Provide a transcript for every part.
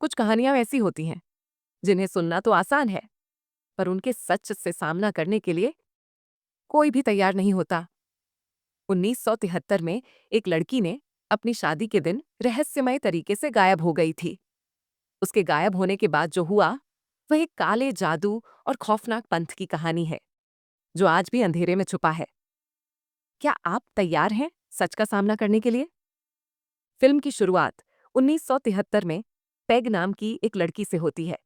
कुछ कहानियां ऐसी होती हैं जिन्हें सुनना तो आसान है, पर उनके सच से सामना करने के लिए कोई भी तैयार नहीं होता। 1973 में एक लड़की ने अपनी शादी के दिन रहस्यमय तरीके से गायब हो गई थी। उसके गायब होने के बाद जो हुआ, वह एक काले जादू और खौफनाक पंथ की कहानी है, जो आज भी अंधेरे में छुपा है। क्या आप तैयार हैं सच का सामना करने के लिए? फिल्म की शुरुआत 1973 में पेग नाम की एक लड़की से होती है,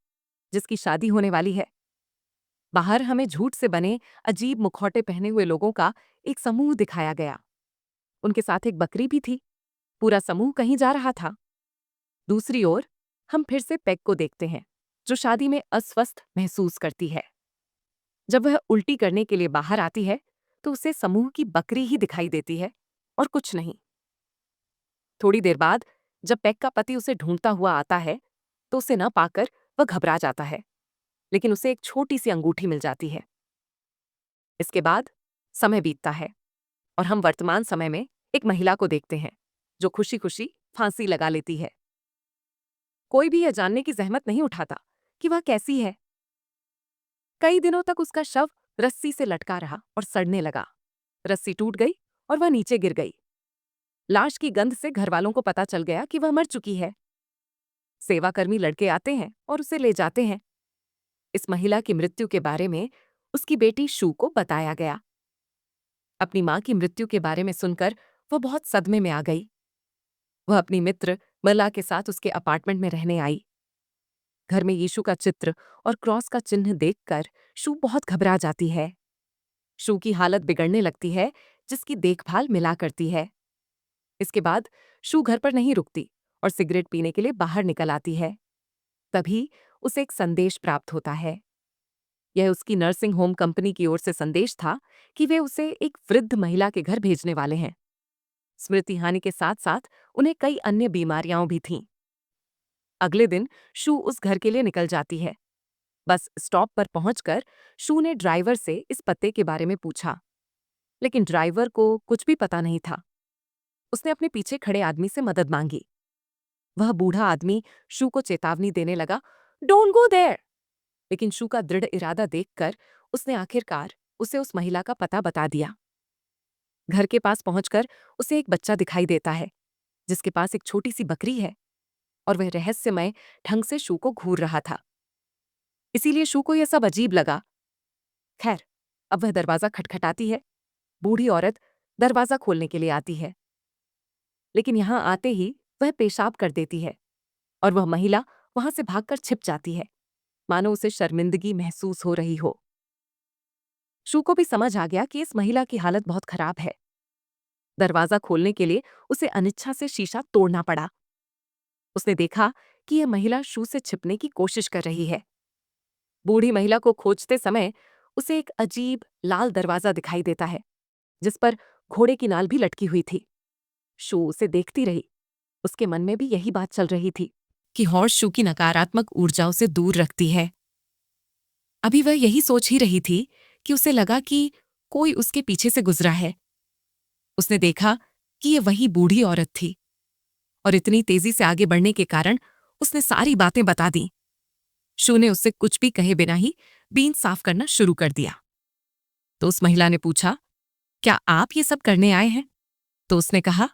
जिसकी शादी होने वाली है। बाहर हमें झूठ से बने अजीब मुखौटे पहने हुए लोगों का एक समूह दिखाया गया। उनके साथ एक बकरी भी थी। पूरा समूह कहीं जा रहा था। दूसरी ओर हम फिर से पेग को देखते हैं, जो शादी में अस्वस्थ महसूस करती है। जब वह उल्टी करने के लिए बाहर आती है, तो उसे समूह की बकरी ही दिखाई देती है और कुछ नहीं। थोड़ी देर बाद जब पेग का पति उसे ढूंढता हुआ आता है, तो उसे न पाकर वह घबरा जाता है, लेकिन उसे एक छोटी सी अंगूठी मिल जाती है। इसके बाद समय बीतता है और हम वर्तमान समय में एक महिला को देखते हैं, जो खुशी खुशी फांसी लगा लेती है। कोई भी यह जानने की जहमत नहीं उठाता कि वह कैसी है। कई दिनों तक उसका शव रस्सी से लटका रहा और सड़ने लगा। रस्सी टूट गई और वह नीचे गिर गई। लाश की गंध से घरवालों को पता चल गया कि वह मर चुकी है। सेवाकर्मी लड़के आते हैं और उसे ले जाते हैं। इस महिला की मृत्यु के बारे में उसकी बेटी शू को बताया गया। अपनी मां की मृत्यु के बारे में सुनकर वह बहुत सदमे में आ गई। वह अपनी मित्र मला के साथ उसके अपार्टमेंट में रहने आई। घर में यीशु का चित्र और क्रॉस का चिन्ह देखकर शू बहुत घबरा जाती है। शू की हालत बिगड़ने लगती है, जिसकी देखभाल मिला करती है। इसके बाद शू घर पर नहीं रुकती और सिगरेट पीने के लिए बाहर निकल आती है। तभी उसे एक संदेश प्राप्त होता है। यह उसकी नर्सिंग होम कंपनी की ओर से संदेश था कि वे उसे एक वृद्ध महिला के घर भेजने वाले हैं। स्मृति हानि के साथ साथ उन्हें कई अन्य बीमारियां भी थीं। अगले दिन शू उस घर के लिए निकल जाती है। बस स्टॉप पर पहुंचकर शू ने ड्राइवर से इस पते के बारे में पूछा, लेकिन ड्राइवर को कुछ भी पता नहीं था। उसने अपने पीछे खड़े आदमी से मदद मांगी। वह बूढ़ा आदमी शू को चेतावनी देने लगा, डोंट गो देयर। लेकिन शू का दृढ़ इरादा देखकर उसने आखिरकार उसे उस महिला का पता बता दिया। घर के पास पहुंचकर उसे एक बच्चा दिखाई देता है, जिसके पास एक छोटी सी बकरी है, और वह रहस्यमय ढंग से शू को घूर रहा था। इसीलिए शू को यह सब अजीब लगा। खैर, अब वह दरवाजा खटखटाती है। बूढ़ी औरत दरवाजा खोलने के लिए आती है, लेकिन यहां आते ही वह पेशाब कर देती है और वह महिला वहां से भागकर छिप जाती है, मानो उसे शर्मिंदगी महसूस हो रही हो। शू को भी समझ आ गया कि इस महिला की हालत बहुत खराब है। दरवाजा खोलने के लिए उसे अनिच्छा से शीशा तोड़ना पड़ा। उसने देखा कि यह महिला शू से छिपने की कोशिश कर रही है। बूढ़ी महिला को खोजते समय उसे एक अजीब लाल दरवाजा दिखाई देता है, जिस पर घोड़े की नाल भी लटकी हुई थी। शू उसे देखती रही। उसके मन में भी यही बात चल रही थी कि हॉर्स शू की नकारात्मक ऊर्जा उसे दूर रखती है। अभी वह यही सोच ही रही थी कि उसे लगा कि कोई उसके पीछे से गुजरा है। उसने देखा कि यह वही बूढ़ी औरत थी और इतनी तेजी से आगे बढ़ने के कारण उसने सारी बातें बता दी। शू ने उससे कुछ भी कहे बिना ही बीन साफ करना शुरू कर दिया। तो उस महिला ने पूछा, क्या आप ये सब करने आए हैं? तो उसने कहा,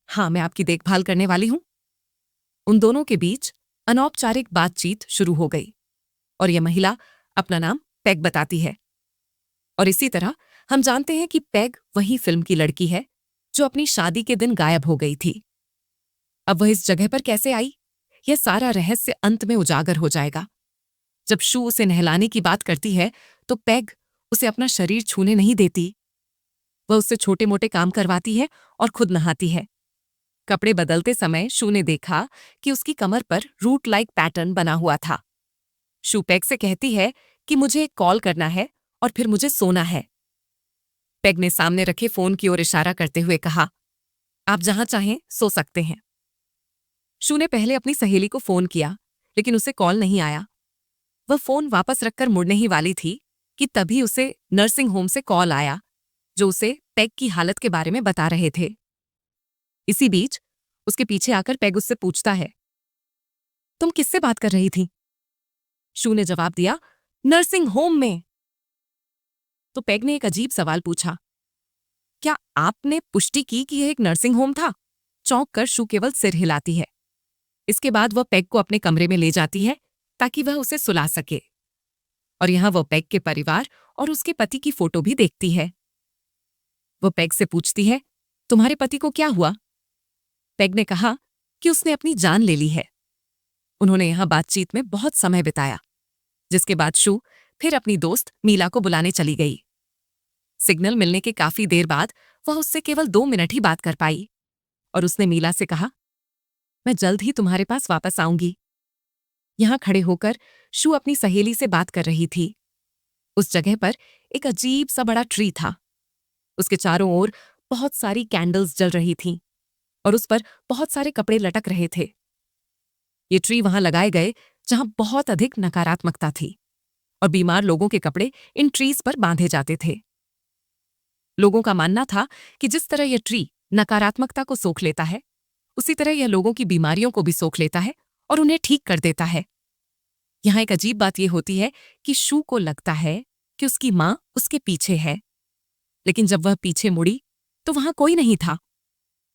हाँ, मैं आपकी देखभाल करने वाली हूं। उन दोनों के बीच अनौपचारिक बातचीत शुरू हो गई और यह महिला अपना नाम पेग बताती है। और इसी तरह हम जानते हैं कि पेग वही फिल्म की लड़की है जो अपनी शादी के दिन गायब हो गई थी। अब वह इस जगह पर कैसे आई, यह सारा रहस्य अंत में उजागर हो जाएगा। जब शू उसे नहलाने की बात करती है, तो पेग उसे अपना शरीर छूने नहीं देती। वह उससे छोटे मोटे काम करवाती है और खुद नहाती है। कपड़े बदलते समय शू ने देखा कि उसकी कमर पर रूट लाइक पैटर्न बना हुआ था। शू पेग से कहती है कि मुझे एक कॉल करना है और फिर मुझे सोना है। पेग ने सामने रखे फोन की ओर इशारा करते हुए कहा, आप जहां चाहें सो सकते हैं। शू ने पहले अपनी सहेली को फोन किया, लेकिन उसे कॉल नहीं आया। वह फोन वापस रखकर मुड़ने ही वाली थी कि तभी उसे नर्सिंग होम से कॉल आया, जो उसे पेग की हालत के बारे में बता रहे थे। इसी बीच उसके पीछे आकर पेग उससे पूछता है, तुम किससे बात कर रही थी? शू ने जवाब दिया, नर्सिंग होम में। तो पेग ने एक अजीब सवाल पूछा, क्या आपने पुष्टि की कि यह एक नर्सिंग होम था? चौंक कर शू केवल सिर हिलाती है। इसके बाद वह पेग को अपने कमरे में ले जाती है ताकि वह उसे सुला सके। और यहां वह पेग के परिवार और उसके पति की फोटो भी देखती है। वह पेग से पूछती है, तुम्हारे पति को क्या हुआ? पेग ने कहा कि उसने अपनी जान ले ली है। उन्होंने यहां बातचीत में बहुत समय बिताया, जिसके बाद शू फिर अपनी दोस्त मीला को बुलाने चली गई। सिग्नल मिलने के काफी देर बाद वह उससे केवल 2 मिनट ही बात कर पाई और उसने मीला से कहा, मैं जल्द ही तुम्हारे पास वापस आऊंगी। यहां खड़े होकर शू अपनी सहेली से बात कर रही थी। उस जगह पर एक अजीब सा बड़ा ट्री था। उसके चारों ओर बहुत सारी कैंडल्स जल रही थीं और उस पर बहुत सारे कपड़े लटक रहे थे। ये ट्री वहां लगाए गए जहां बहुत अधिक नकारात्मकता थी और बीमार लोगों के कपड़े इन ट्रीज पर बांधे जाते थे। लोगों का मानना था कि जिस तरह यह ट्री नकारात्मकता को सोख लेता है, उसी तरह यह लोगों की बीमारियों को भी सोख लेता है और उन्हें ठीक कर देता है। यहां एक अजीब बात यह होती है कि शू को लगता है कि उसकी मां उसके पीछे है, लेकिन जब वह पीछे मुड़ी तो वहां कोई नहीं था।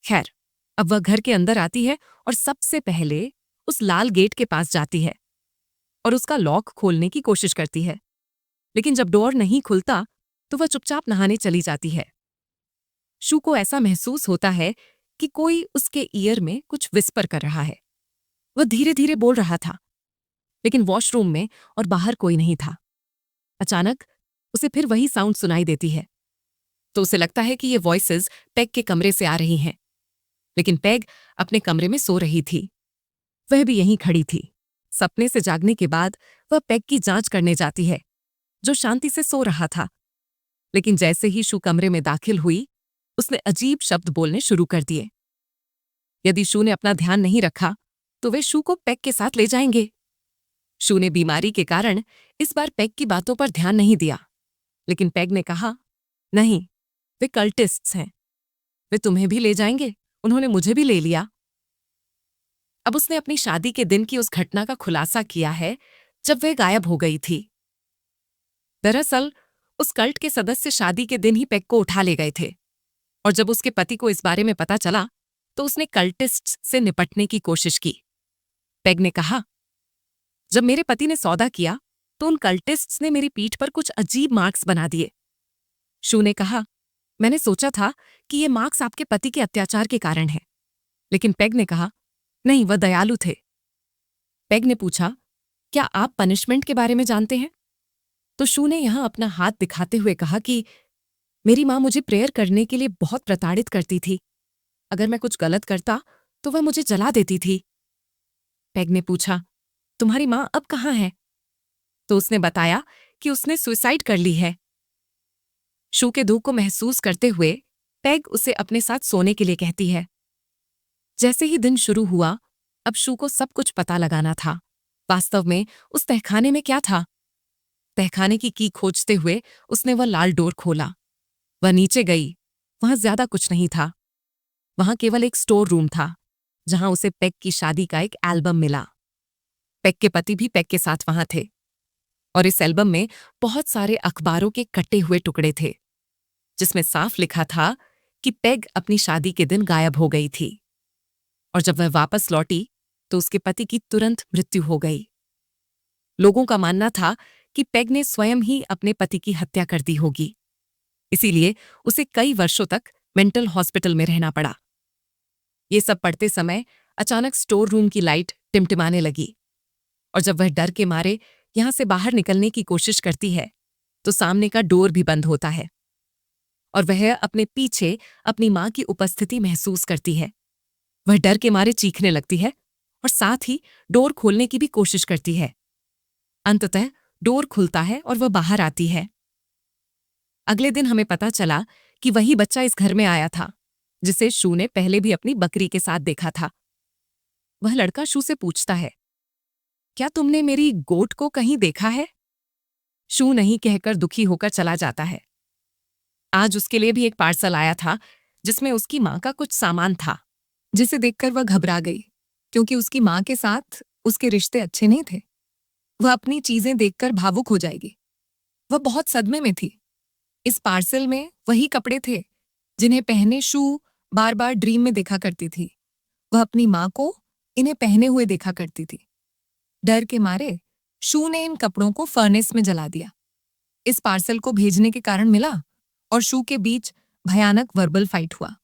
खैर, अब वह घर के अंदर आती है और सबसे पहले उस लाल गेट के पास जाती है और उसका लॉक खोलने की कोशिश करती है, लेकिन जब डोर नहीं खुलता तो वह चुपचाप नहाने चली जाती है। शू को ऐसा महसूस होता है कि कोई उसके ईयर में कुछ विस्पर कर रहा है। वह धीरे धीरे बोल रहा था, लेकिन वॉशरूम में और बाहर कोई नहीं था। अचानक उसे फिर वही साउंड सुनाई देती है, तो उसे लगता है कि ये वॉइसेस पेग के कमरे से आ रही हैं, लेकिन पेग अपने कमरे में सो रही थी। वह भी यहीं खड़ी थी। सपने से जागने के बाद वह पेग की जांच करने जाती है, जो शांति से सो रहा था। लेकिन जैसे ही शू कमरे में दाखिल हुई, उसने अजीब शब्द बोलने शुरू कर दिए। यदि शू ने अपना ध्यान नहीं रखा तो वे शू को पेग के साथ ले जाएंगे। शू ने बीमारी के कारण इस बार पेग की बातों पर ध्यान नहीं दिया, लेकिन पेग ने कहा, नहीं, वे कल्टिस्ट्स हैं। वे तुम्हें भी ले जाएंगे, उन्होंने मुझे भी ले लिया। अब उसने अपनी शादी के दिन की उस घटना का खुलासा किया है जब वह गायब हो गई थी। दरअसल उस कल्ट के सदस्य शादी के दिन ही पेग को उठा ले गए थे और जब उसके पति को इस बारे में पता चला तो उसने कल्टिस्ट्स से निपटने की कोशिश की। पेग ने कहा, जब मेरे पति ने सौदा किया तो उन कल्टिस्ट्स ने मेरी पीठ पर कुछ अजीब मार्क्स बना दिए। शू ने कहा, मैंने सोचा था कि ये मार्क्स आपके पति के अत्याचार के कारण हैं, लेकिन पेग ने कहा, नहीं, वह दयालु थे। पेग ने पूछा, क्या आप पनिशमेंट के बारे में जानते हैं? तो शू ने यहां अपना हाथ दिखाते हुए कहा कि मेरी मां मुझे प्रेयर करने के लिए बहुत प्रताड़ित करती थी। अगर मैं कुछ गलत करता तो वह मुझे जला देती थी। पेग ने पूछा, तुम्हारी मां अब कहाँ है? तो उसने बताया कि उसने सुसाइड कर ली है। शू के दुख को महसूस करते हुए पेग उसे अपने साथ सोने के लिए कहती है। जैसे ही दिन शुरू हुआ, अब शू को सब कुछ पता लगाना था। वास्तव में उस तहखाने में क्या था? तहखाने की खोजते हुए उसने वह लाल डोर खोला। वह नीचे गई। वहां ज्यादा कुछ नहीं था। वहां केवल एक स्टोर रूम था, जहां उसे पेग की शादी का एक एल्बम मिला। पेग के पति भी पेग के साथ वहां थे और इस एल्बम में बहुत सारे अखबारों के कटे हुए टुकड़े थे, जिसमें साफ लिखा था कि पेग अपनी शादी के दिन गायब हो गई थी और जब वह वापस लौटी तो उसके पति की तुरंत मृत्यु हो गई। लोगों का मानना था कि पेग ने स्वयं ही अपने पति की हत्या कर दी होगी, इसीलिए उसे कई वर्षों तक मेंटल हॉस्पिटल में रहना पड़ा। ये सब पढ़ते समय अचानक स्टोर रूम की लाइट टिमटिमाने लगी और जब वह डर के मारे यहां से बाहर निकलने की कोशिश करती है तो सामने का डोर भी बंद होता है और वह अपने पीछे अपनी मां की उपस्थिति महसूस करती है। वह डर के मारे चीखने लगती है और साथ ही डोर खोलने की भी कोशिश करती है। अंततः डोर खुलता है और वह बाहर आती है। अगले दिन हमें पता चला कि वही बच्चा इस घर में आया था जिसे शू ने पहले भी अपनी बकरी के साथ देखा था। वह लड़का शू से पूछता है, क्या तुमने मेरी गोट को कहीं देखा है? शू नहीं कहकर दुखी होकर चला जाता है। आज उसके लिए भी एक पार्सल आया था जिसमें उसकी मां का कुछ सामान था, जिसे देखकर वह घबरा गई क्योंकि उसकी मां के साथ उसके रिश्ते अच्छे नहीं थे। वह अपनी चीजें देखकर भावुक हो जाएगी। वह बहुत सदमे में थी। इस पार्सल में वही कपड़े थे जिन्हें पहने शू बार बार ड्रीम में देखा करती थी। वह अपनी माँ को इन्हें पहने हुए देखा करती थी। डर के मारे शू ने इन कपड़ों को फर्नेस में जला दिया। इस पार्सल को भेजने के कारण मिला और शू के बीच भयानक वर्बल फाइट हुआ।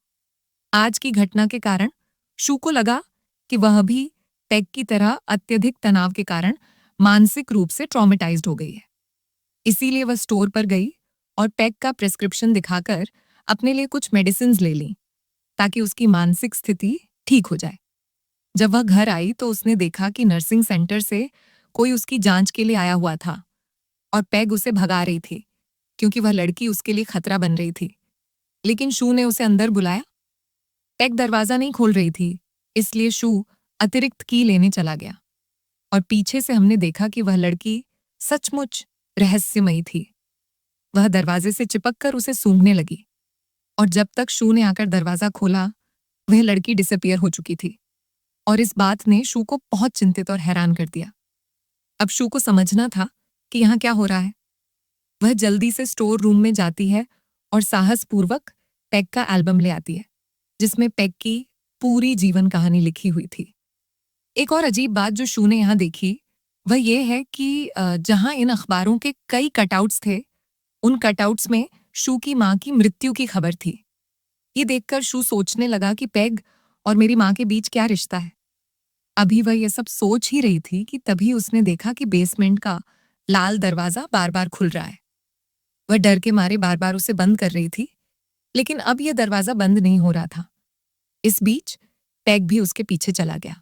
आज की घटना के कारण शू को लगा कि वह भी पेग की तरह अत्यधिक तनाव के कारण मानसिक रूप से ट्रॉमेटाइज्ड हो गई है। इसीलिए वह स्टोर पर गई और पेग का प्रिस्क्रिप्शन दिखाकर अपने लिए कुछ मेडिसिन्स ले ली ताकि उसकी मानसिक स्थिति ठीक हो जाए। जब वह घर आई तो उसने देखा कि नर्सिंग सेंटर से कोई उसकी जांच के लिए आया हुआ था और पेग उसे भगा रही थी क्योंकि वह लड़की उसके लिए खतरा बन रही थी। लेकिन शू ने उसे अंदर बुलाया। पेग दरवाजा नहीं खोल रही थी, इसलिए शू अतिरिक्त की लेने चला गया और पीछे से हमने देखा कि वह लड़की सचमुच रहस्यमयी थी। वह दरवाजे से चिपककर उसे सूंघने लगी और जब तक शू ने आकर दरवाजा खोला वह लड़की डिसअपीयर हो चुकी थी और इस बात ने शू को बहुत चिंतित और हैरान कर दिया। अब शू को समझना था कि यहाँ क्या हो रहा है। वह जल्दी से स्टोर रूम में जाती है और साहसपूर्वक पेग का एल्बम ले आती है जिसमें पेग की पूरी जीवन कहानी लिखी हुई थी। एक और अजीब बात जो शू ने यहाँ देखी वह ये है कि जहाँ इन अखबारों के कई कटआउट्स थे, उन कटआउट्स में शू की माँ की मृत्यु की खबर थी। ये देखकर शू सोचने लगा कि पेग और मेरी माँ के बीच क्या रिश्ता है। अभी वह ये सब सोच ही रही थी कि तभी उसने देखा कि बेसमेंट का लाल दरवाजा बार बार खुल रहा है। वह डर के मारे बार बार उसे बंद कर रही थी, लेकिन अब यह दरवाजा बंद नहीं हो रहा था। इस बीच पेग भी उसके पीछे चला गया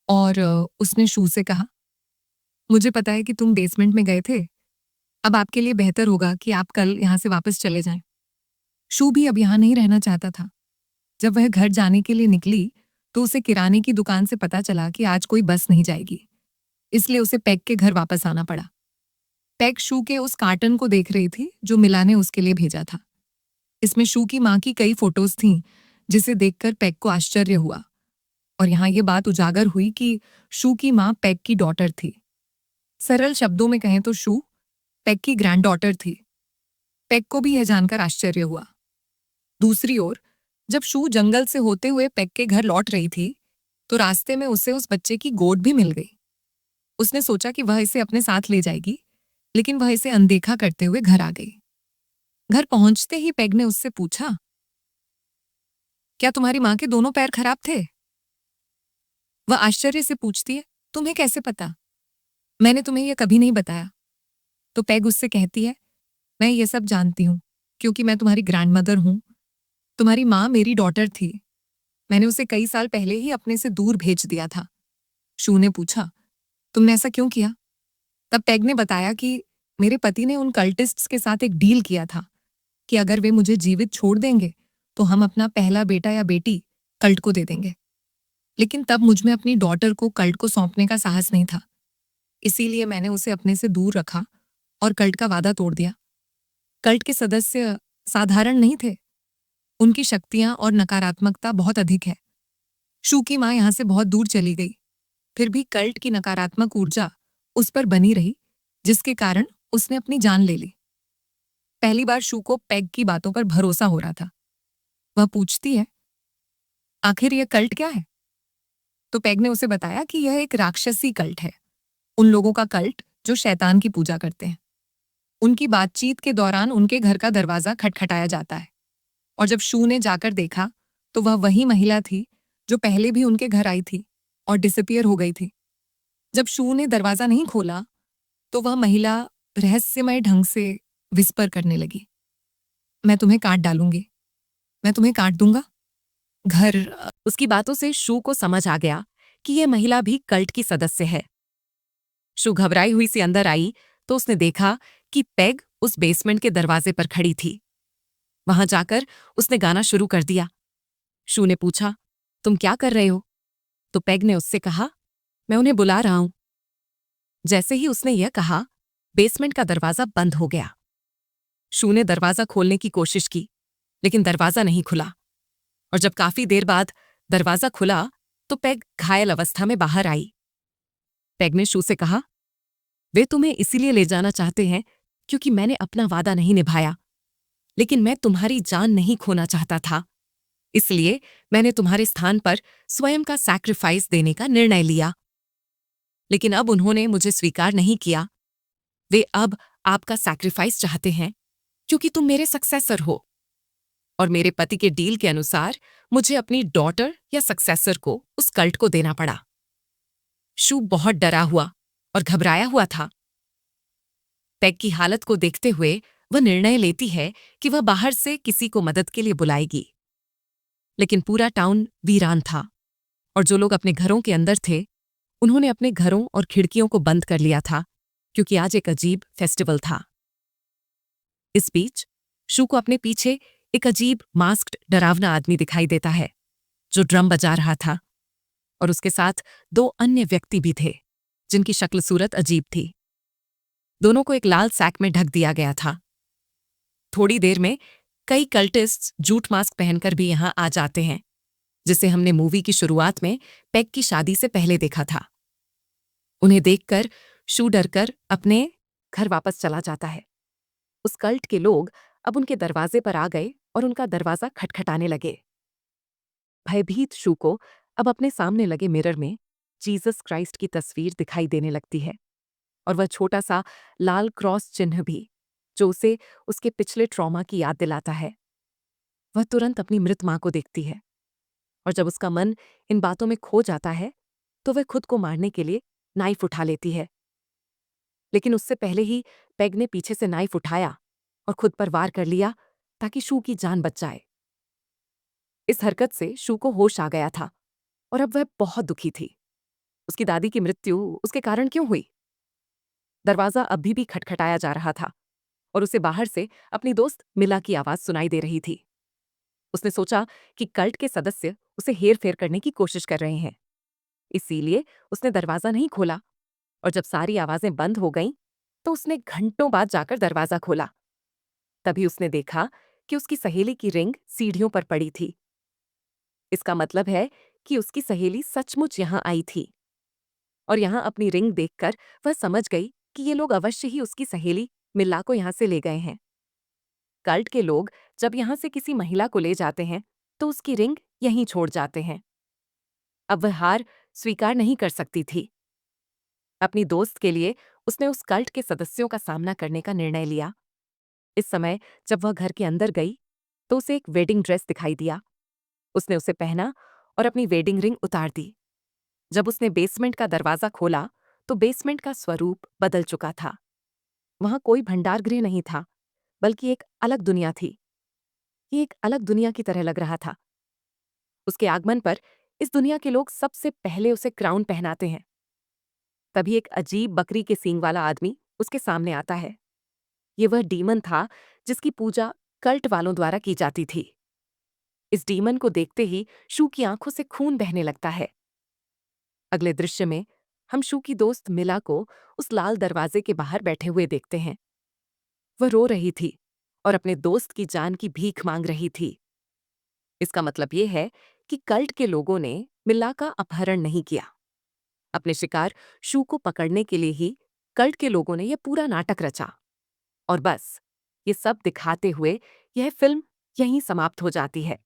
और उसने शू से कहा, मुझे पता है कि तुम बेसमेंट में गए थे। अब आपके लिए बेहतर होगा कि आप कल यहाँ से वापस चले जाएं। शू भी अब यहाँ नहीं रहना चाहता था। जब वह घर जाने के लिए निकली तो उसे किराने की दुकान से पता चला कि आज कोई बस नहीं जाएगी, इसलिए उसे पेग के घर वापस आना पड़ा। पेग शू के उस कार्टन को देख रही थी जो मिला ने उसके लिए भेजा था। इसमें शू की माँ की कई फोटोज थीं जिसे देखकर पेग को आश्चर्य हुआ और यहाँ ये बात उजागर हुई कि शू की माँ पेग की डॉटर थी। सरल शब्दों में कहें तो शू पेग की ग्रैंड डॉटर थी। पेग को भी यह जानकर आश्चर्य हुआ। दूसरी ओर जब शू जंगल से होते हुए पेग के घर लौट रही थी तो रास्ते में उसे उस बच्चे की गोद भी मिल गई। उसने सोचा कि वह इसे अपने साथ ले जाएगी, लेकिन वह इसे अनदेखा करते हुए घर आ गई। घर पहुंचते ही पेग ने उससे पूछा, क्या तुम्हारी माँ के दोनों पैर खराब थे? वह आश्चर्य से पूछती है, तुम्हें कैसे पता? मैंने तुम्हें यह कभी नहीं बताया। तो पेग उससे कहती है, मैं ये सब जानती हूँ क्योंकि मैं तुम्हारी ग्रैंडमदर हूँ। तुम्हारी माँ मेरी डॉटर थी। मैंने उसे कई साल पहले ही अपने से दूर भेज दिया था। शू ने पूछा, तुमने ऐसा क्यों किया? तब पेग ने बताया कि मेरे पति ने उन कल्टिस्ट्स के साथ एक डील किया था कि अगर वे मुझे जीवित छोड़ देंगे तो हम अपना पहला बेटा या बेटी कल्ट को दे देंगे। लेकिन तब मुझ में अपनी डॉटर को कल्ट को सौंपने का साहस नहीं था, इसीलिए मैंने उसे अपने से दूर रखा और कल्ट का वादा तोड़ दिया। कल्ट के सदस्य साधारण नहीं थे, उनकी शक्तियां और नकारात्मकता बहुत अधिक है। शू की माँ यहां से बहुत दूर चली गई, फिर भी कल्ट की नकारात्मक ऊर्जा उस पर बनी रही, जिसके कारण उसने अपनी जान ले ली। पहली बार शू को पेग की बातों पर भरोसा हो रहा था। वह पूछती है, आखिर यह कल्ट क्या है? तो पेग ने उसे बताया कि यह एक राक्षसी कल्ट है, उन लोगों का कल्ट जो शैतान की पूजा करते हैं। उनकी बातचीत के दौरान उनके घर का दरवाजा खटखटाया जाता है और जब शू ने जाकर देखा तो वह वही महिला थी जो पहले भी उनके घर आई थी और डिसअपीयर हो गई थी। जब शू ने दरवाजा नहीं खोला तो वह महिला रहस्यमय ढंग से विस्पर करने लगी, मैं तुम्हें काट डालूंगी, मैं तुम्हें काट दूंगा। उसकी बातों से शू को समझ आ गया कि यह महिला भी कल्ट की सदस्य है। शू घबराई हुई सी अंदर आई तो उसने देखा कि पेग उस बेसमेंट के दरवाजे पर खड़ी थी। वहां जाकर उसने गाना शुरू कर दिया। शू ने पूछा, तुम क्या कर रहे हो? तो पेग ने उससे कहा, मैं उन्हें बुला रहा हूं। जैसे ही उसने यह कहा, बेसमेंट का दरवाजा बंद हो गया। शू ने दरवाजा खोलने की कोशिश की, लेकिन दरवाजा नहीं खुला और जब काफी देर बाद दरवाजा खुला तो पेग घायल अवस्था में बाहर आई। पेग ने शू से कहा, वे तुम्हें इसीलिए ले जाना चाहते हैं क्योंकि मैंने अपना वादा नहीं निभाया, लेकिन मैं तुम्हारी जान नहीं खोना चाहता था। इसलिए मैंने तुम्हारे स्थान पर स्वयं का सैक्रिफाइस देने का निर्णय लिया। लेकिन अब उन्होंने मुझे स्वीकार नहीं किया। वे अब आपका सैक्रिफाइस चाहते हैं क्योंकि तुम मेरे सक्सेसर हो, और मेरे पति के डील के अनुसार मुझे अपनी डॉटर या सक्सेसर को उस कल्ट को देना पड़ा। शू बहुत डरा हुआ और घबराया हुआ था। पेग की हालत को देखते हुए वह निर्णय लेती है कि वह बाहर से किसी को मदद के लिए बुलाएगी। लेकिन पूरा टाउन वीरान था, और जो लोग अपने घरों के अंदर थे उन्होंने अपने घरों और खिड़कियों को बंद कर लिया था, क्योंकि आज एक अजीब फेस्टिवल था। इस बीच शू को अपने पीछे एक अजीब मास्क्ड डरावना आदमी दिखाई देता है जो ड्रम बजा रहा था, और उसके साथ 2 अन्य व्यक्ति भी थे जिनकी शक्ल सूरत अजीब थी। दोनों को एक लाल सैक में ढक दिया गया था। थोड़ी देर में कई कल्टिस्ट्स जूट मास्क पहनकर भी यहां आ जाते हैं, जिसे हमने मूवी की शुरुआत में पेग की शादी से पहले देखा था। उन्हें देखकर शू डरकर अपने घर वापस चला जाता है। उस कल्ट के लोग अब उनके दरवाजे पर आ गए और उनका दरवाजा खटखटाने लगे। भयभीत शू को अब अपने सामने लगे मिरर में जीसस क्राइस्ट की तस्वीर दिखाई देने लगती है, और वह छोटा सा लाल क्रॉस चिन्ह भी, जो उसे उसके पिछले ट्रॉमा की याद दिलाता है। वह तुरंत अपनी मृत मां को देखती है, और जब उसका मन इन बातों में खो जाता है तो वह खुद को मारने के लिए नाइफ उठा लेती है। लेकिन उससे पहले ही पेग ने पीछे से नाइफ उठाया और खुद पर वार कर लिया ताकि शू की जान बच जाए। इस हरकत से शू को होश आ गया था, और अब वह बहुत दुखी थी। उसकी दादी की मृत्यु उसके कारण क्यों हुई? दरवाजा अभी भी खटखटाया जा रहा था, और उसे बाहर से अपनी दोस्त मिला की आवाज सुनाई दे रही थी। उसने सोचा कि कल्ट के सदस्य उसे हेर फेर करने की कोशिश कर रहे हैं, इसीलिए उसने दरवाजा नहीं खोला, और जब सारी आवाजें बंद हो गईं, तो उसने घंटों बाद जाकर दरवाजा खोला। तभी उसने देखा कि उसकी सहेली की रिंग सीढ़ियों पर पड़ी थी। इसका मतलब है कि उसकी सहेली सचमुच यहां आई थी, और यहां अपनी रिंग देखकर वह समझ गई कि ये लोग अवश्य ही उसकी सहेली मिल्ला को यहां से ले गए हैं। कल्ट के लोग जब यहां से किसी महिला को ले जाते हैं तो उसकी रिंग यहीं छोड़ जाते हैं। अब वह हार स्वीकार नहीं कर सकती थी। अपनी दोस्त के लिए उसने उस कल्ट के सदस्यों का सामना करने का निर्णय लिया। इस समय जब वह घर के अंदर गई तो उसे एक वेडिंग ड्रेस दिखाई दिया। उसने उसे पहना और अपनी वेडिंग रिंग उतार दी। जब उसने बेसमेंट का दरवाजा खोला तो बेसमेंट का स्वरूप बदल चुका था। वहां कोई भंडारगृह नहीं था, बल्कि एक अलग दुनिया थी। ये एक अलग दुनिया की तरह लग रहा था। उसके आगमन पर इस दुनिया के लोग सबसे पहले उसे क्राउन पहनाते हैं। तभी एक अजीब बकरी के सींग वाला आदमी उसके सामने आता है। ये वह डीमन था जिसकी पूजा कल्ट वालों द्वारा की जाती थी। इस डीमन को देखते ही शू की आंखों से खून बहने लगता है। अगले दृश्य में हम शू की दोस्त मिला को उस लाल दरवाजे के बाहर बैठे हुए देखते हैं। वह रो रही थी और अपने दोस्त की जान की भीख मांग रही थी। इसका मतलब ये है कि कल्ट के लोगों ने मिला का अपहरण नहीं किया। अपने शिकार शू को पकड़ने के लिए ही कल्ट के लोगों ने यह पूरा नाटक रचा, और बस ये सब दिखाते हुए यह फिल्म यहीं समाप्त हो जाती है।